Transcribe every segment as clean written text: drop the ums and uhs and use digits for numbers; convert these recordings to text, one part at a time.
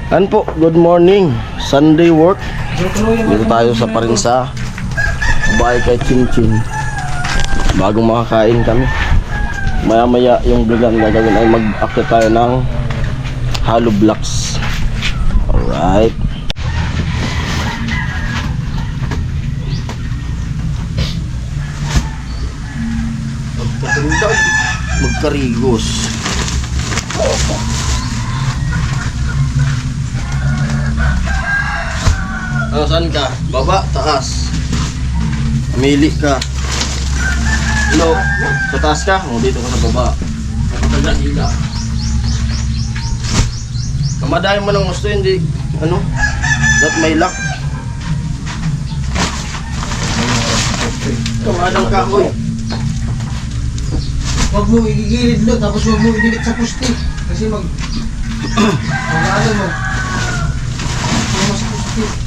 Ano po, good morning. Sunday work. Dito tayo sa Parinsa. Bahay kay Chinchin. Bagong makakain kami. Maya-maya yung vlogan gagawin ay mag-akit tayo ng hollow blocks. Alright. Magkarigos. Saan ka? Baba, taas. Pamili ka. Hello, sa taas ka? O dito ka sa baba. Nakatagal ka. Kamadayo mo lang gusto, hindi, ano? Not may luck. Kamadang kahoy. Huwag mo igigilid lo, tapos huwag mo idikit sa pusti. Kasi mag-ano mo. Mas pusti.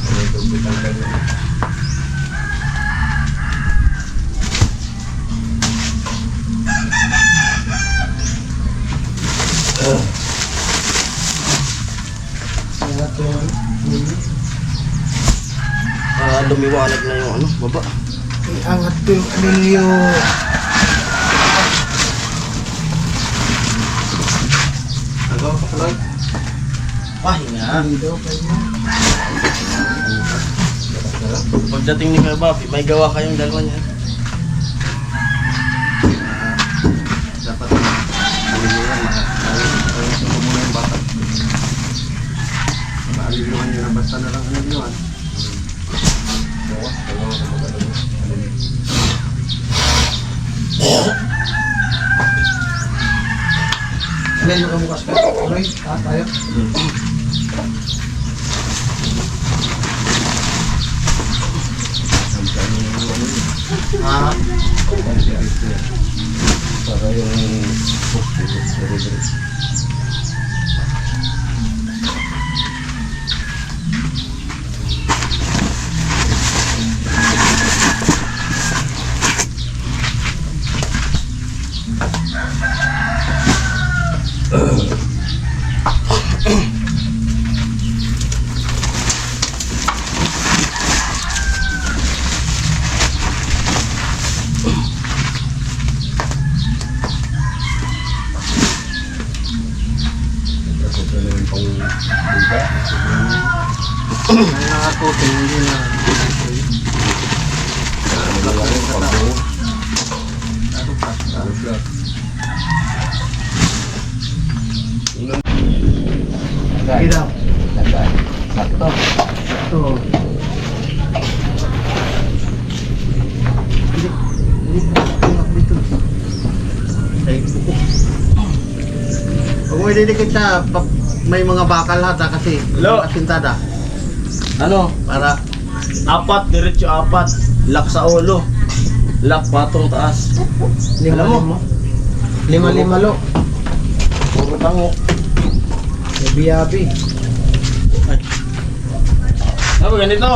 Lumiwanag na yung ano, baba. Angat ko yung anilyo. Pahinga. Pagdating ni Kuya Bobby, may gawa kayong dalawa niya. Dapat aliliwan muna yung bata. Aliliwan nyo na basta na lang aliliwan. Alin mo bukas ka? Roy, taas tayo. Para yung Ilaw. Sakto. Sakto. Huwag mo ididikit sa may mga bakal hata kasi. Hello? Asintada. ano? Para Apat, diretso apat. Lock sa ulo. Lock patong taas. lima-lima. Lima-lima lo. Puro tango. Yabi-yabi. Ano ganito?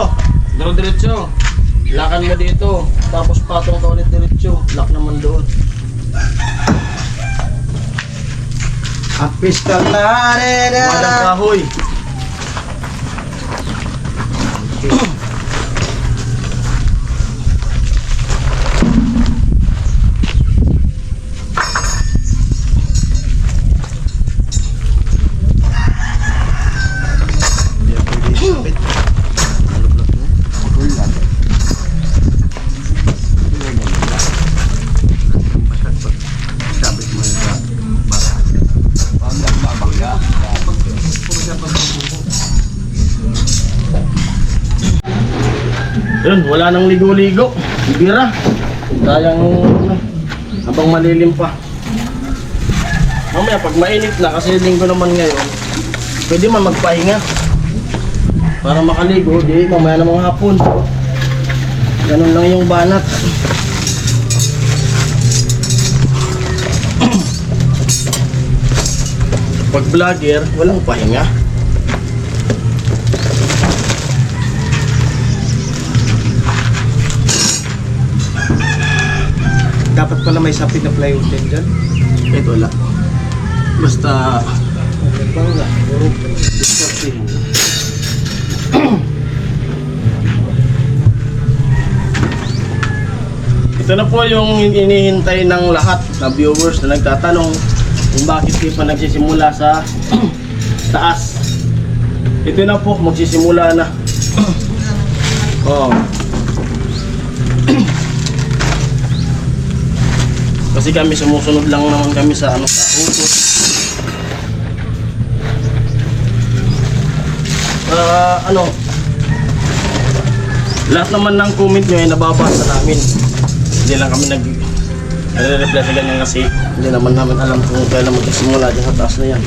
Diretso. Lakan mo dito. Tapos patong ka ulit diretso. Lock naman doon. Apis ka na Walang kahoy. Yun, wala nang ligo-ligo. Bibira. Sayang habang malilim pa. Mamaya pag mainit na, kasi linggo naman ngayon, pwede man magpahinga. Para makaligo, di mamaya namang hapon. Ganun lang yung banat. Pag vlogger, walang pahinga. Dapat pala may sapit na plywood din dyan. Kahit wala. Basta Bangga. Puro. discarding. Ito na po yung inihintay ng lahat na viewers na nagtatanong kung bakit di pa nagsisimula sa taas. Ito na po, magsisimula na. Oh. Kasi kami sumusunod lang naman kami sa ano, sa utos. Lahat naman ng comment nyo ay nababasa namin. Hindi lang kami nagre-reply sa ganyan kasi hindi naman namin alam kung kailan magsisimula dyan sa taas na yan.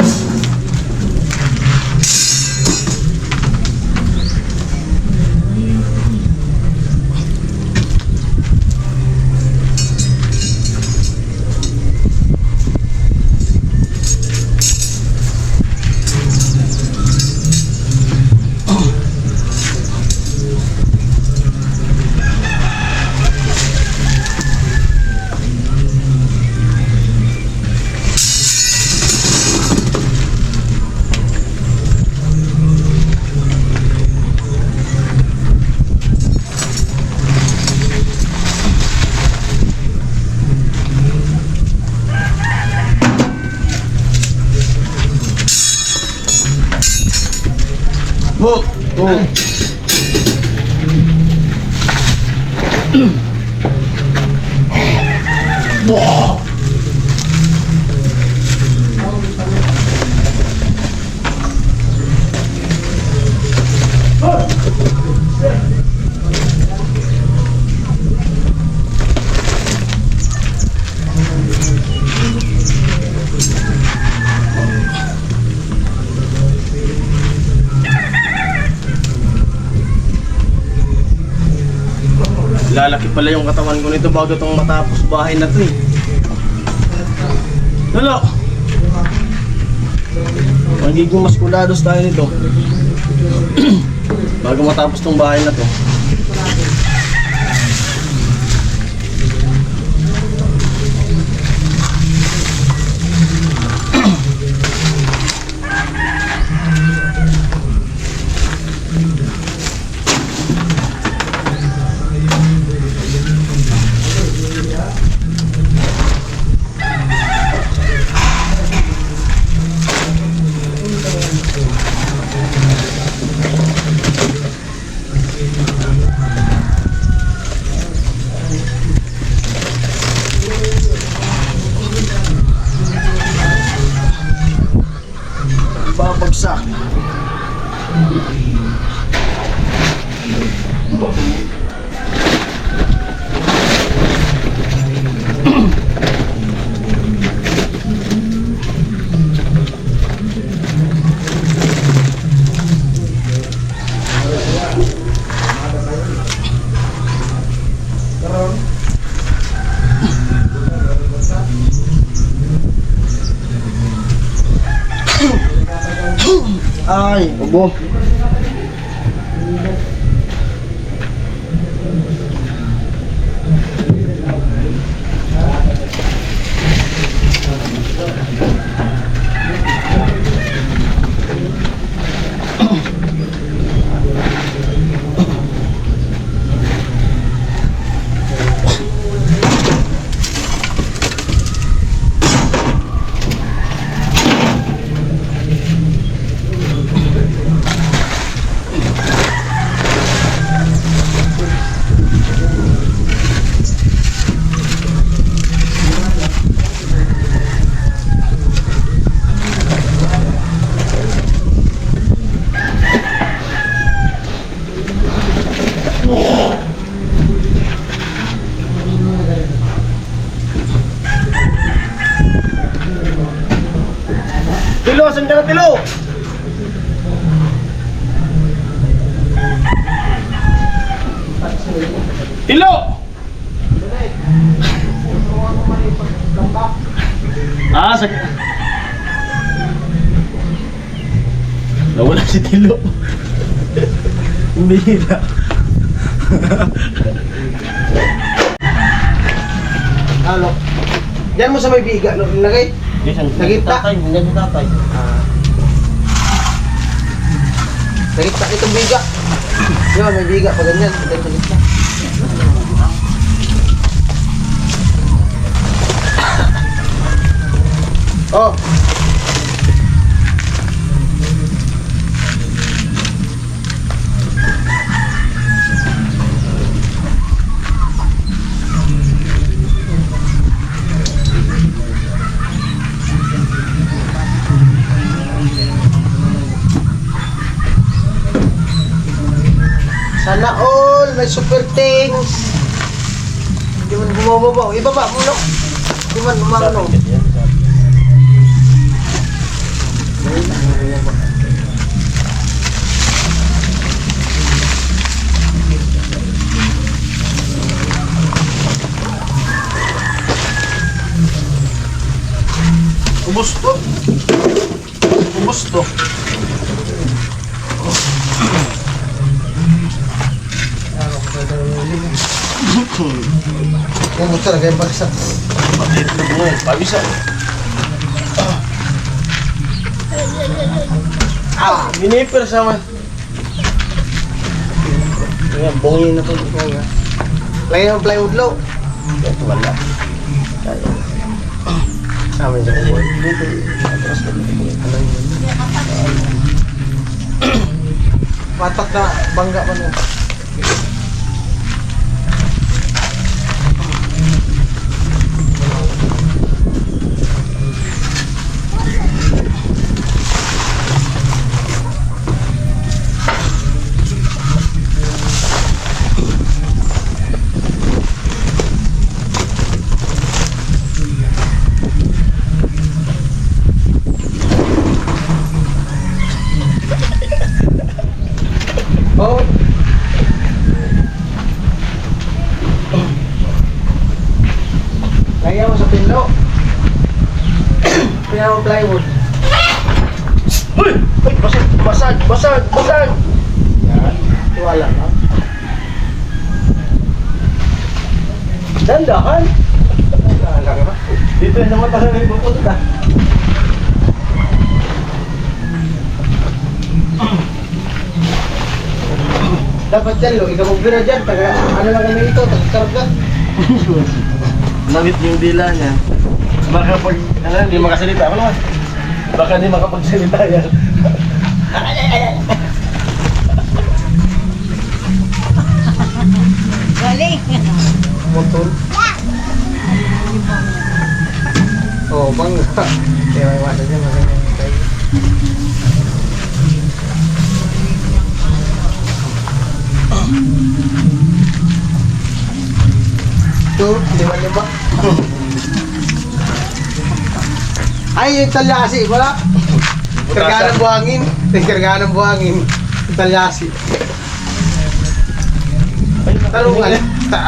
Oh, oh. Wow. Lalaki pala yung katawan ko nito bago itong matapos bahay na to eh. Lalo! Magiging maskulados tayo nito. Bago matapos itong bahay na to. Babagsak. Ay, ubo. Saan ka na, Tilo? Tilo! Sa... Nawala si Tilo. Hindi na. Ano? Diyan mo sa may biga, no? Nilagay? Nagita? Hindi si tatay. Nagita itong biga. Yun, may biga pa ganyan. Nagita. Oh. Sana all, may super things. Hindi man bumababa. Ibaba mo, no? Hindi man umano. Ubus to. Ubus to. Ubus talaga yung bagsak. Matiit na mo eh. Pabisa. Biniper sama. Ayan, bongin na to. Lagyan ng plywood low. Ito wala. Kaya. Amin sa kuboy. Atras na dito. Matak na bangga pa mo. Oh. Lagyan mo sa pinlo. Kaya mo plywood. Uy! Uy! Basag! Basag! Basag! Basag! Yan. Tuwala na. Dandahan! Lagi ba? Dito yung namatahan na yung pupunta. Dapat dyan, lo. Ikaw magbira dyan. Taga, ano lang kami ito? Taga-karga. Nangit yung dila niya. Baka pag, hindi makasalita. Ako naman. Baka hindi makapagsalita yan. Galing. Motor. Oh, bangga. Kaya may iwasan dyan. Magandang tayo. Ito, lima-lima. Ay, yung talyasi, wala? Karga ng buhangin. Karga ng buhangin. Yung talyasi. Talong nga.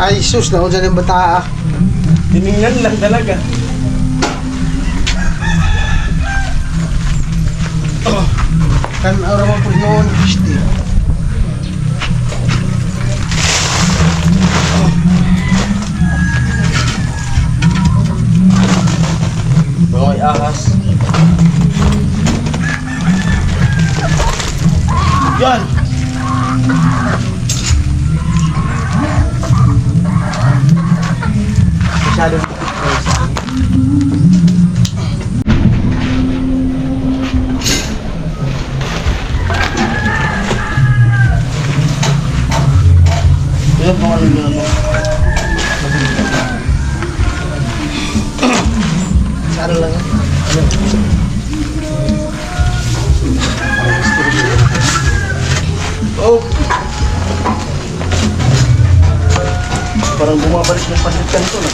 Ay, sus, na dyan yung bata. Tiningnan lang talaga. Kan orang mo noon, piste. Mga ahas. Yan! Masyado. Yan po ano yun ano. Masyado lang yan. Oh! Parang bumabalik ng pasit kanto na.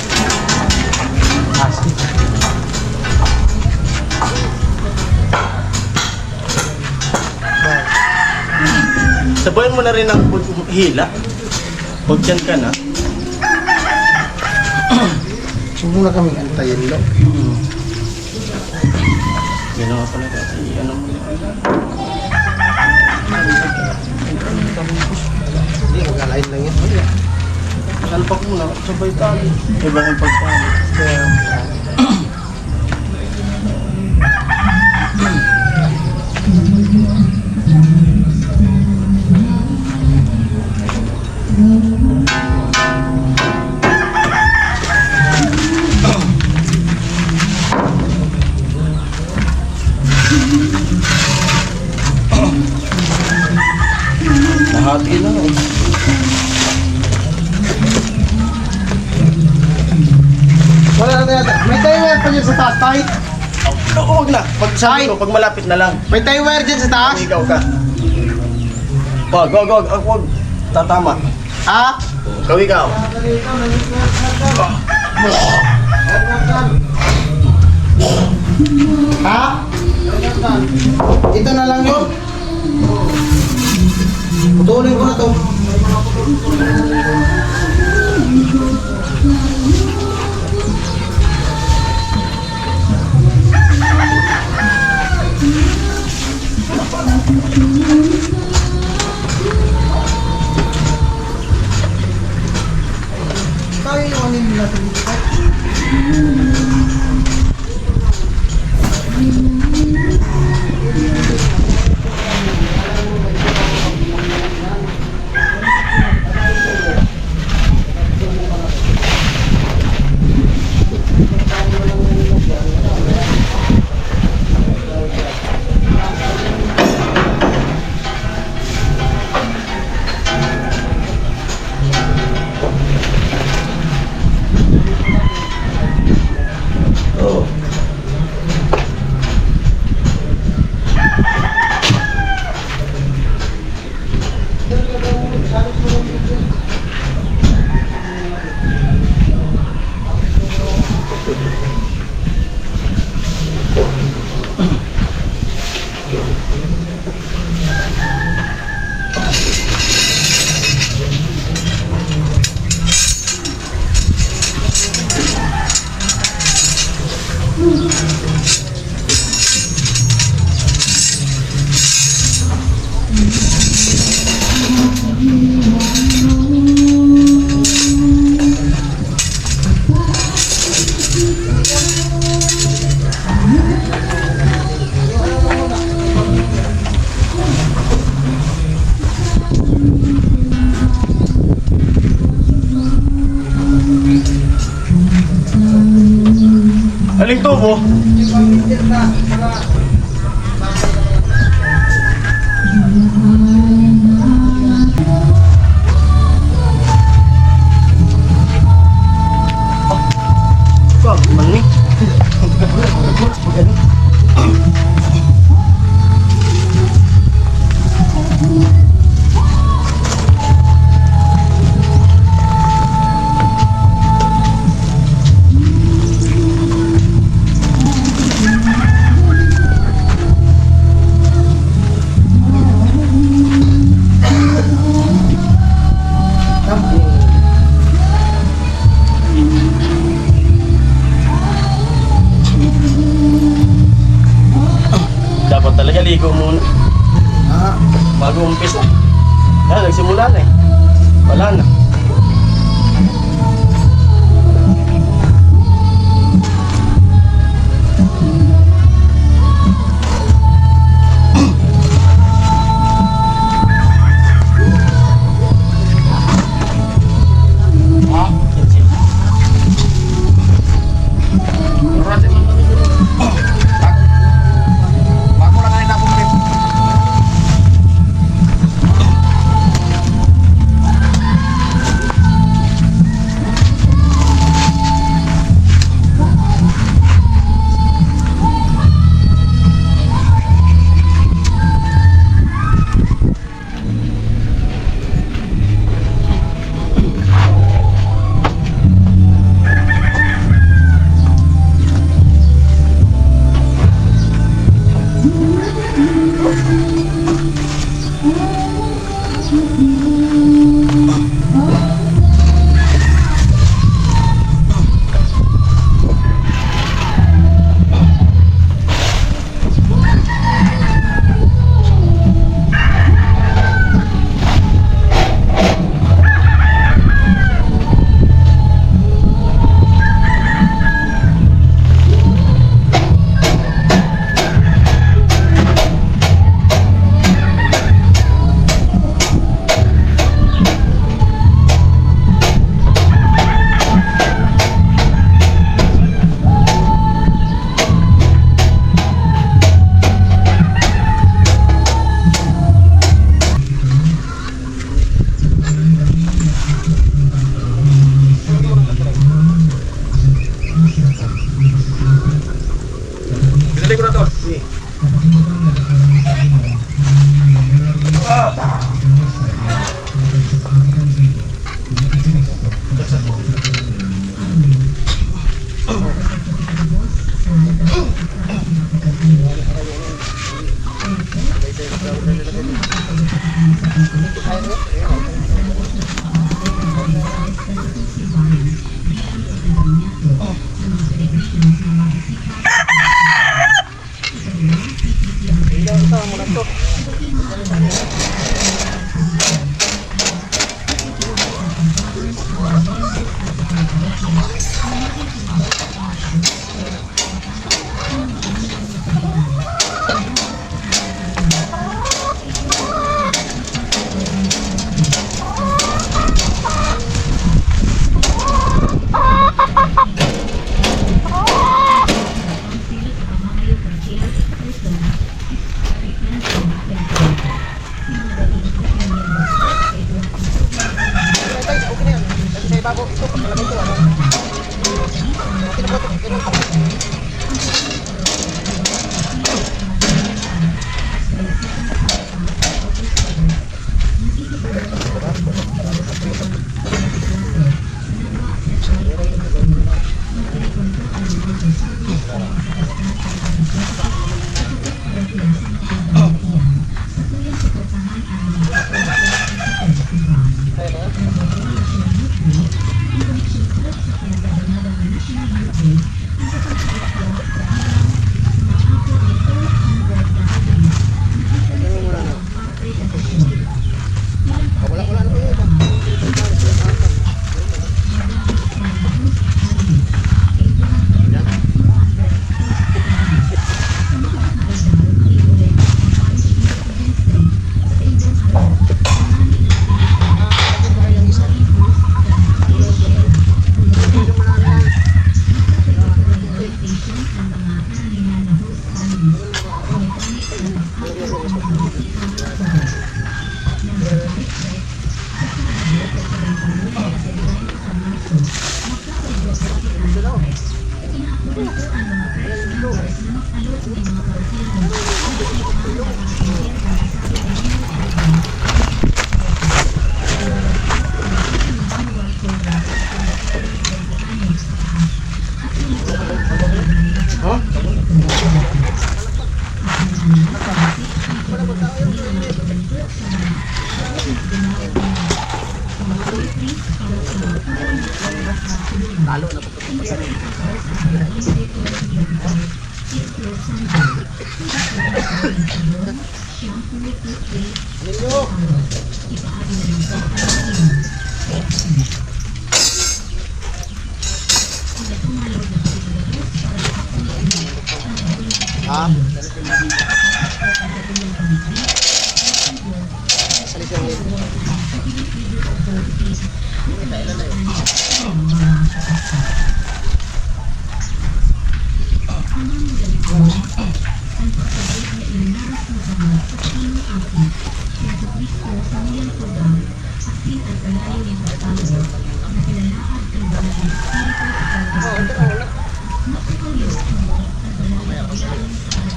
Sabayan mo na rin ang hila. Pag dyan ka na. So muna kaming antayin lang. Yan nga pala kasi ano mo. Hindi, mag-align lang yun. Salpak muna, sabay tali. Iba yung pagtali. Kaya, Nahati lang eh. wala na tayo. May tie wire pa dyan sa taas, tay. Huwag na. Pag sabi ko, pag malapit na lang. May tie wire dyan sa taas. Ikaw ka. Wag. Wag. Tatama. Ha? Ikaw. Ha? Ito na lang yun. Putulin ko na to. Tayo yung ano yung natin dito. Aling tubo? Wag, mani. Dapat talaga ligo muna Ah, bago umpisa. Yan, nagsimula na eh. Wala na. bago lang kanina akong trip.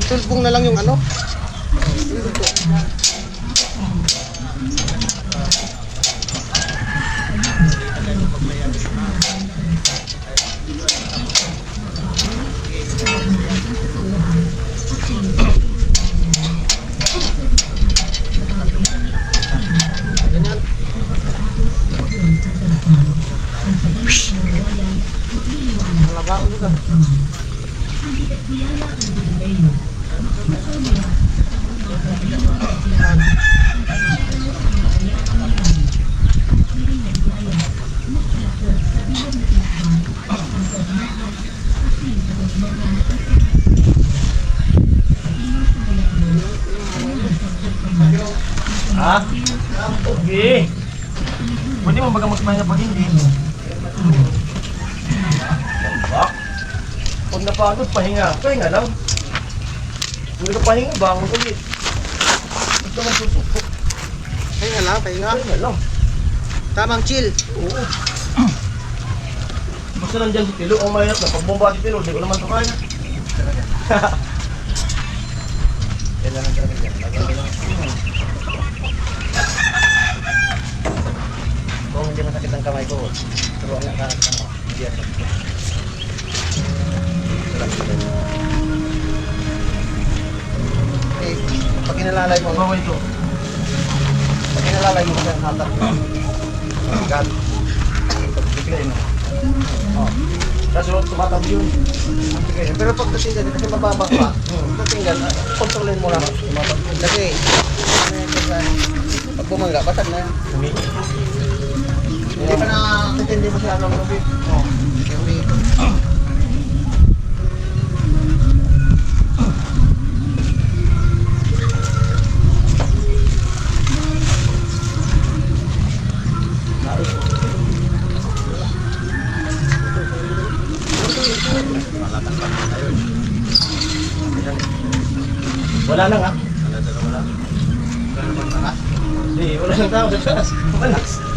Tulpong na lang yung ano. Ha? Okay. Pwede mo baga magpahinga pag hindi. Ba? Pag napagod, pahinga. Pahinga lang. Hindi ka pahinga, bangon ulit. Ba't naman susupok? Pahinga lang, pahinga. Pahinga lang. Tamang chill. Oo. Basta nandyan si Tilo, ang mahirap na. Pag bumaba si Tilo, di ko naman ito kaya. kailangan talaga dyan. Kung hindi masakit ang kamay ko, turuan na ka mo. Hindi yan. Eh, pag inalalay mo, pag inalalay mo kasi ang hatak mo. Agad. Pagbigay mo. Oh. Kaso tumatabi yun. Pero pag natinggan, kasi mababa pa. Natinggan, kontrolin mo lang. Kasi, pag bumangga, basag na yan. Hindi pa nakatindi mo siya ng lubid. Oo. Wala na nga. Wala. Hindi, wala nang tao. Relax.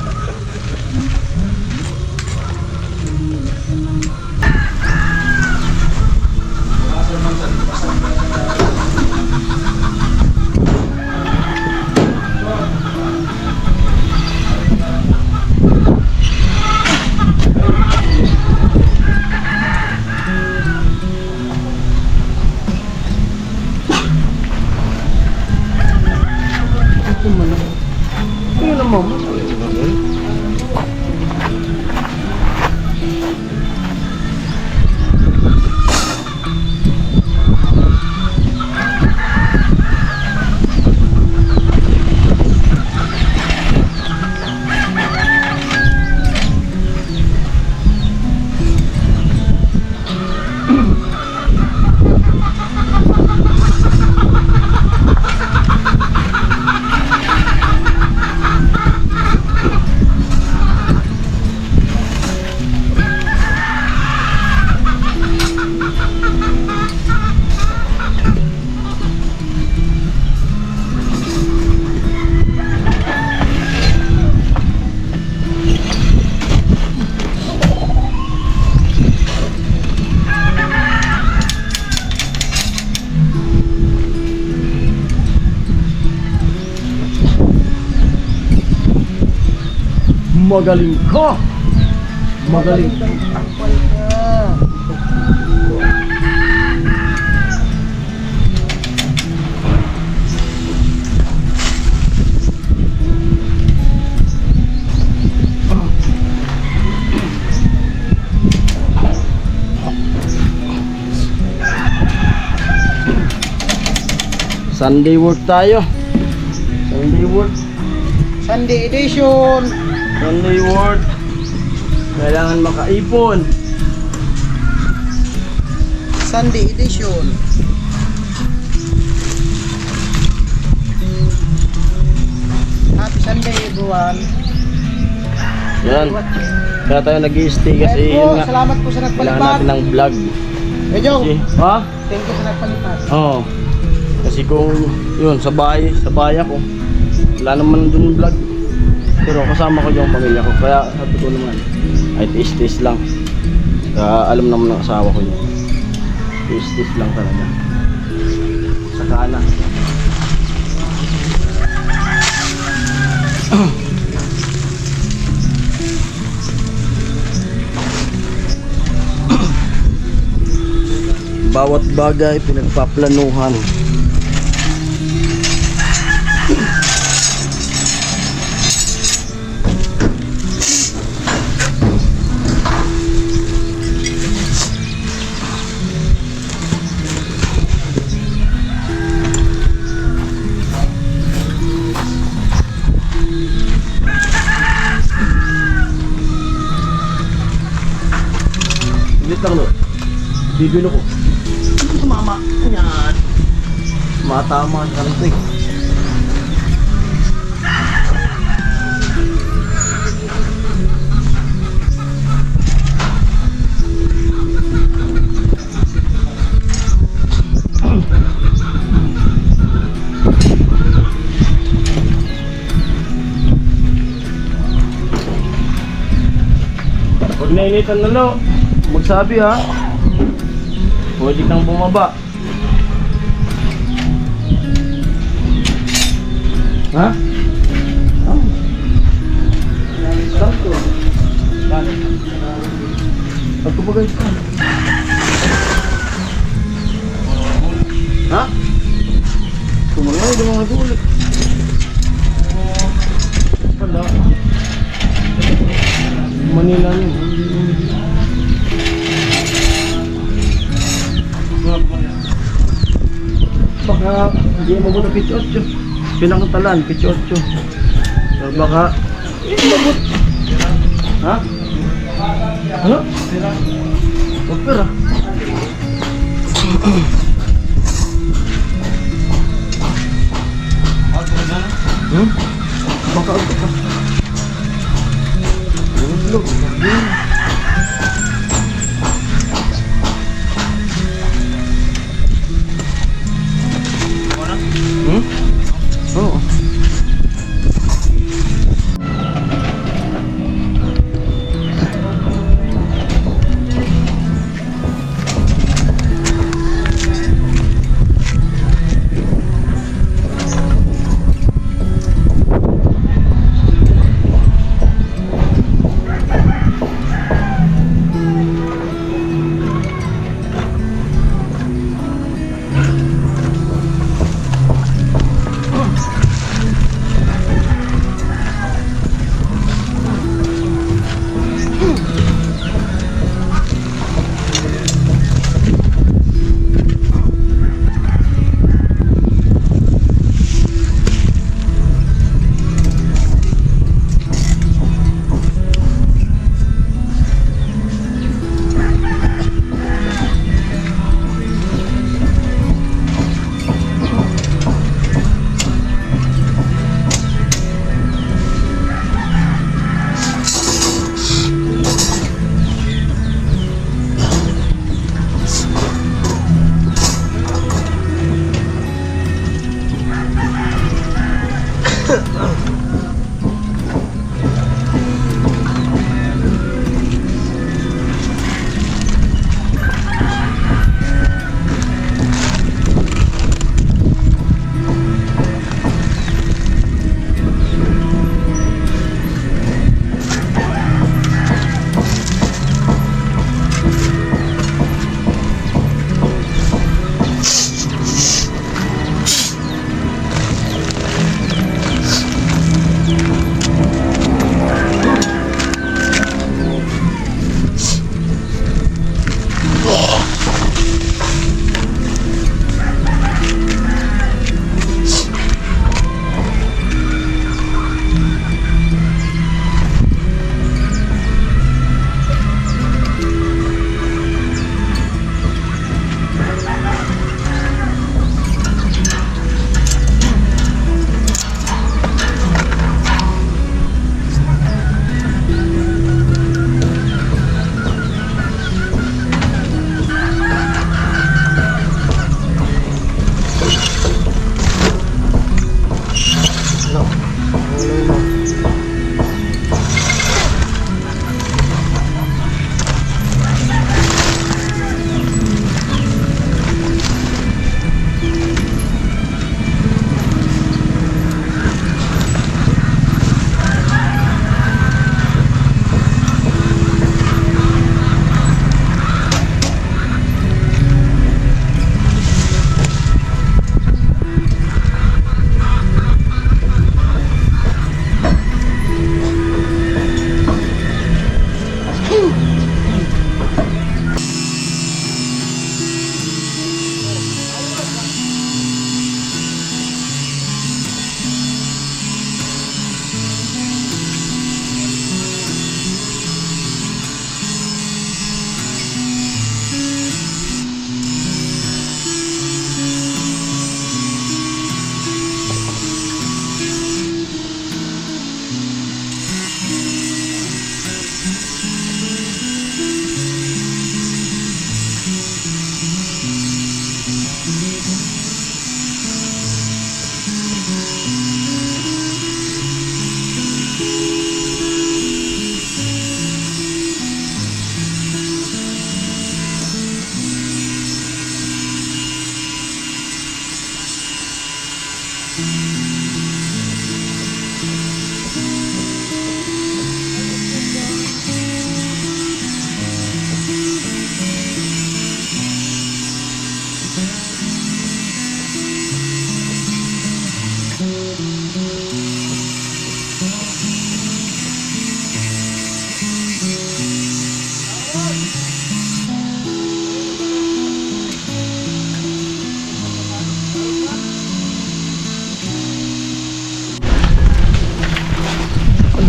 Magaling ka! Magaling ka! Sunday work tayo. Sunday work. Sunday edition. Sunday work. Kailangan makaipon. Sunday edition. Happy Sunday everyone. Yan. Kaya tayo nag-i-stay kasi Ayan po, yun nga. salamat po sa Kailangan nagpalipad. natin ng vlog. Medyo, Kasi, ha? thank you sa nagpalipad. Oo. Kasi kung yun, sa bahay ako, wala naman dun vlog. Pero kasama ko yung pamilya ko. Kaya sabi ko naman, ay tiis-tiis lang. Kaya alam naman ng asawa ko yun. Tiis-tiis lang talaga. Saka na. Bawat bagay pinagpaplanuhan. Ulit lang no. Bibino ko. Mama, yan. Matama ka rito eh. Pag nainitan na lo, magsabi ha. Pwede kang bumaba. Ha? Sakto. Pagkabagay ka. Ha? Kumalay, di mga gulit. Wala. Manila yun. Baka hindi mo muna pitch-8. Pinakatalan, pitch-8. So baka mabot. Ha? Ano? Opera. Hmm? Baka agad ka. Hulog. Hmm? Oo.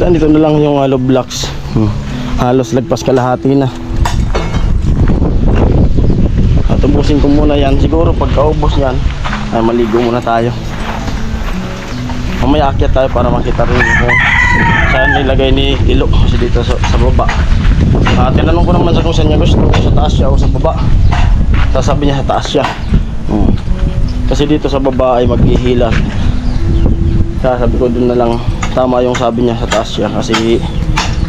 Saan dito na lang yung hollow blocks. Halos lagpas kalahati na. At ubusin ko muna yan. Siguro pagkaubos yan ay maligo muna tayo. Mamaya akyat tayo para makita rin kung saan nilagay ni Ilo. Kasi dito sa baba. Tinanong ko naman sa kung saan niya gusto, sa taas siya o sa baba. Sasabi niya sa taas siya. Kasi dito sa baba ay maghihila. Kaya sabi ko dun na lang, tama yung sabi niya, sa taas siya. Kasi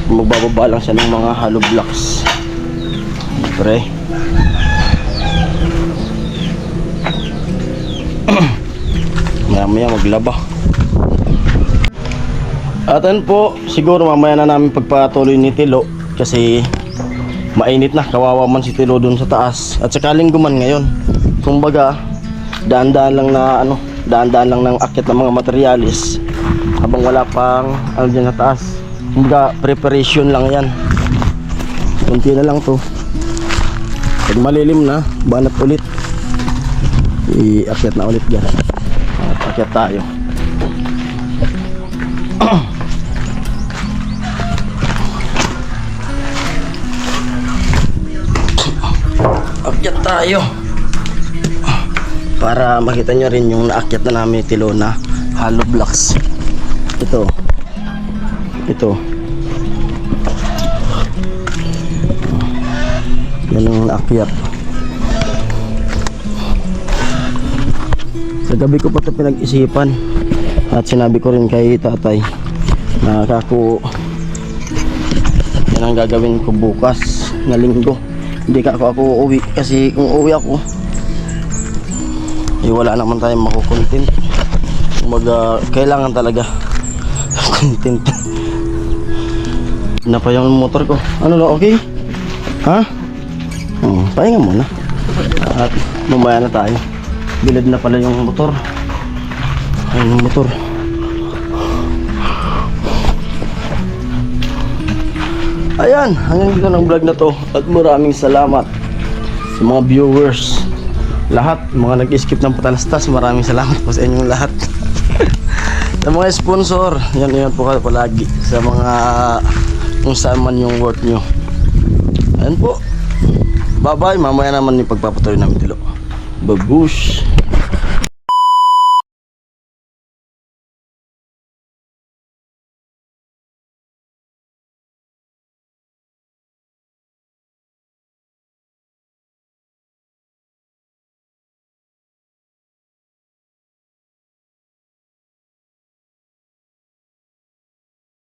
magbababa lang siya ng mga hollow blocks. Pre. Maya maya maglaba. At yan po, siguro mamaya na namin pagpatuloy ni Tilo. Kasi mainit na, kawawa man si Tilo dun sa taas. At sakaling guman ngayon. Kumbaga, daan-daan lang na daan-daan lang ng akyat ng mga materialis habang wala pang dyan sa taas. Kumbaga, preparation lang yan. Kunti na lang to. Pag malilim na, banat ulit. I-akyat na ulit dyan. At akyat tayo. Akyat tayo para makita nyo rin yung naakyat na namin Tilo na hollow blocks. Ito yan ang naakyat. Sa gabi ko pa ito pinag-isipan at sinabi ko rin kay tatay na kako yan ang gagawin ko bukas na linggo. Hindi ako uuwi kasi kung uuwi ako wala naman tayong makukontent. Kailangan talaga content. Na pa yung motor ko. Ano lo, okay? Ha? Pahinga muna. At mamaya na tayo. Bilad na pala yung motor. Ayun yung motor. Ayan, hanggang dito ng vlog na to. At maraming salamat sa mga viewers. Lahat, mga nag-skip ng patalastas, maraming salamat po sa inyong lahat. Sa mga sponsor, yan po kayo palagi. Sa mga kung saan man yung work nyo. Ayan po. Bye bye, mamaya naman yung pagpapatuloy namin Tilo. Babush.